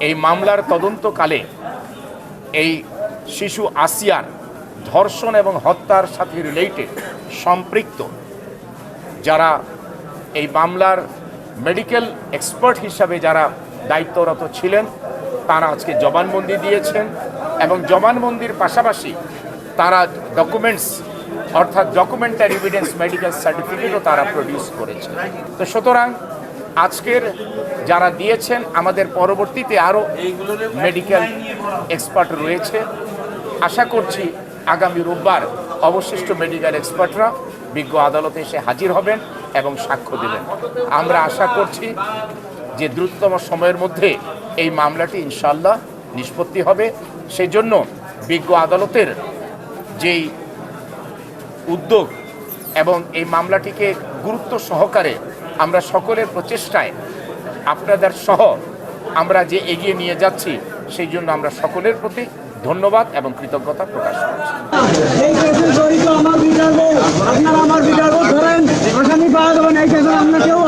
এই মামলার তদন্তকালে এই শিশু আসিয়ার ধর্ষণ এবং হত্যার সাথে রিলেটেড সম্পৃক্ত যারা এই মামলার মেডিকেল এক্সপার্ট হিসাবে যারা দায়িত্বরত ছিলেন তারা আজকে জবানবন্দি দিয়েছেন এবং জবানবন্দির পাশাপাশি তারা ডকুমেন্টস অর্থাৎ ডকুমেন্টারি এভিডেন্স মেডিকেল সার্টিফিকেটও তারা প্রডিউস করেছে। তো সুতরাং আজকের যারা দিয়েছেন আমাদের পরবর্তীতে আরও মেডিকেল এক্সপার্ট রয়েছে। আশা করছি আগামী রোববার অবশিষ্ট মেডিকেল এক্সপার্টরা বিজ্ঞ আদালতে এসে হাজির হবেন এবং সাক্ষ্য দেবেন। আমরা আশা করছি যে দ্রুততম সময়ের মধ্যে এই মামলাটি ইনশাআল্লাহ নিষ্পত্তি হবে। সেই জন্য বিজ্ঞ আদালতের যেই উদ্যোগ এবং এই মামলাটিকে গুরুত্ব সহকারে আমরা সকলের প্রচেষ্টায় আপনাদের সহ আমরা যে এগিয়ে নিয়ে যাচ্ছি সেই জন্য আমরা সকলের প্রতি ধন্যবাদ এবং কৃতজ্ঞতা প্রকাশ করছি। এই কেসে জড়িত আমার বিচারক, আপনারা আমার বিচারক ধরেন, আসামি পাওয়া যাবে না, এই কেসে আমরা কেউ